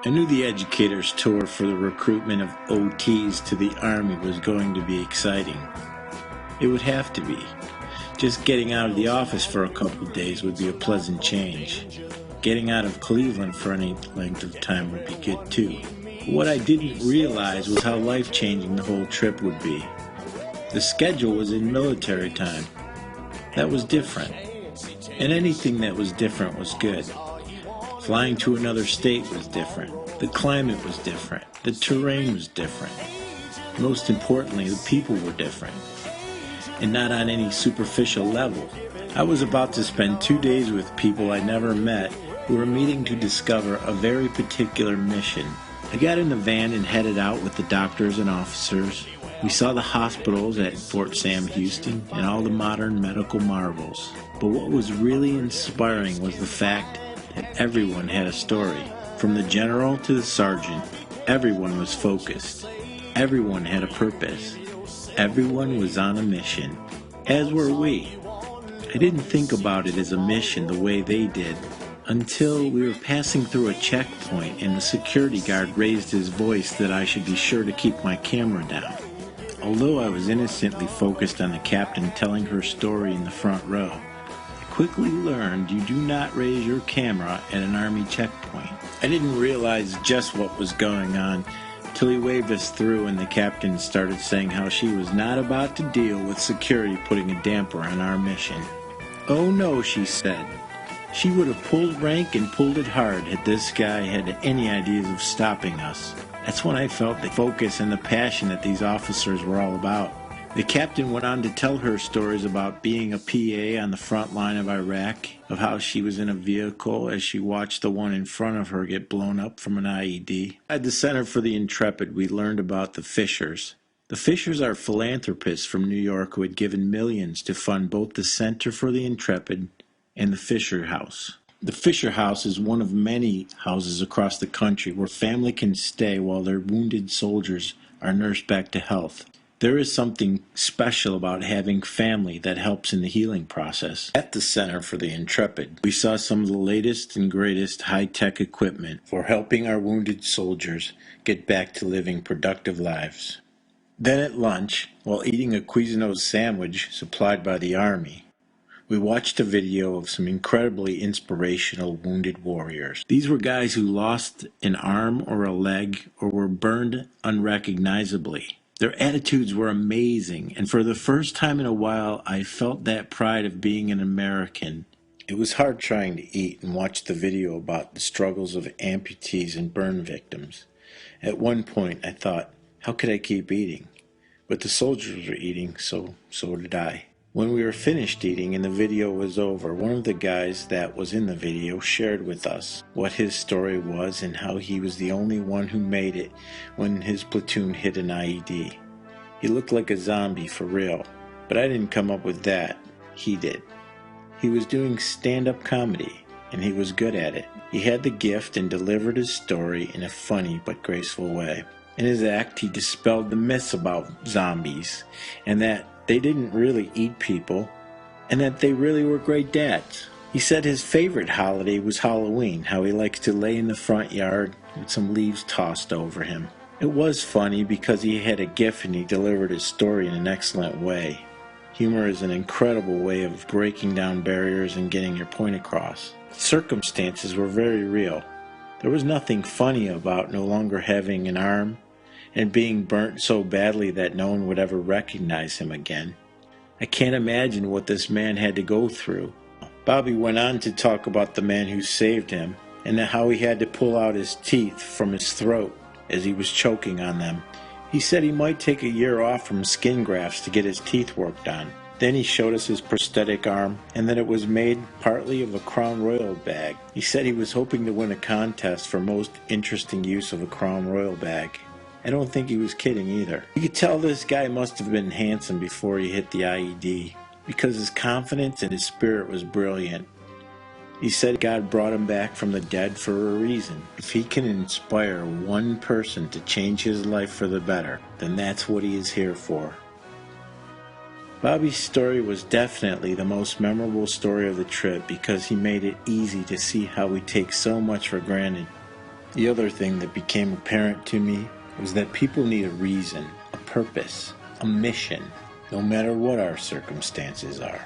I knew the educators' tour for the recruitment of OTs to the Army was going to be exciting. It would have to be. Just getting out of the office for a couple of days would be a pleasant change. Getting out of Cleveland for any length of time would be good too. But what I didn't realize was how life-changing the whole trip would be. The schedule was in military time. That was different. And anything that was different was good. Flying to another state was different. The climate was different. The terrain was different. Most importantly, the people were different. And not on any superficial level. I was about to spend 2 days with people I never met who were meeting to discover a very particular mission. I got in the van and headed out with the doctors and officers. We saw the hospitals at Fort Sam Huston and all the modern medical marvels. But what was really inspiring was the fact that everyone had a story. From the general to the sergeant, everyone was focused. Everyone had a purpose. Everyone was on a mission, as were we. I didn't think about it as a mission the way they did until we were passing through a checkpoint and the security guard raised his voice that I should be sure to keep my camera down. Although I was innocently focused on the captain telling her story in the front row, I quickly learned you do not raise your camera at an Army checkpoint. I didn't realize just what was going on till he waved us through and the captain started saying how she was not about to deal with security putting a damper on our mission. Oh no, she said. She would have pulled rank and pulled it hard had this guy had any ideas of stopping us. That's when I felt the focus and the passion that these officers were all about. The captain went on to tell her stories about being a PA on the front line of Iraq, of how she was in a vehicle as she watched the one in front of her get blown up from an IED. At the Center for the Intrepid, we learned about the Fishers. The Fishers are philanthropists from New York who had given millions to fund both the Center for the Intrepid and the Fisher House. The Fisher House is one of many houses across the country where family can stay while their wounded soldiers are nursed back to health. There is something special about having family that helps in the healing process. At the Center for the Intrepid, we saw some of the latest and greatest high-tech equipment for helping our wounded soldiers get back to living productive lives. Then at lunch, while eating a Cuisinart sandwich supplied by the Army, we watched a video of some incredibly inspirational wounded warriors. These were guys who lost an arm or a leg or were burned unrecognizably. Their attitudes were amazing, and for the first time in a while, I felt that pride of being an American. It was hard trying to eat and watch the video about the struggles of amputees and burn victims. At one point, I thought, how could I keep eating? But the soldiers were eating, so did I. When we were finished eating and the video was over, one of the guys that was in the video shared with us what his story was and how he was the only one who made it when his platoon hit an IED. He looked like a zombie for real, but I didn't come up with that. He did. He was doing stand-up comedy, and he was good at it. He had the gift and delivered his story in a funny but graceful way. In his act, he dispelled the myths about zombies, and that they didn't really eat people, and that they really were great dads. He said his favorite holiday was Halloween, how he likes to lay in the front yard with some leaves tossed over him. It was funny because he had a gift and he delivered his story in an excellent way. Humor is an incredible way of breaking down barriers and getting your point across. Circumstances were very real. There was nothing funny about no longer having an arm and being burnt so badly that no one would ever recognize him again. I can't imagine what this man had to go through. Bobby went on to talk about the man who saved him and how he had to pull out his teeth from his throat as he was choking on them. He said he might take a year off from skin grafts to get his teeth worked on. Then he showed us his prosthetic arm and that it was made partly of a Crown Royal bag. He said he was hoping to win a contest for most interesting use of a Crown Royal bag. I don't think he was kidding either. You could tell this guy must have been handsome before he hit the IED, because his confidence and his spirit was brilliant. He said God brought him back from the dead for a reason. If he can inspire one person to change his life for the better, then that's what he is here for. Bobby's story was definitely the most memorable story of the trip because he made it easy to see how we take so much for granted. The other thing that became apparent to me was that people need a reason, a purpose, a mission, no matter what our circumstances are.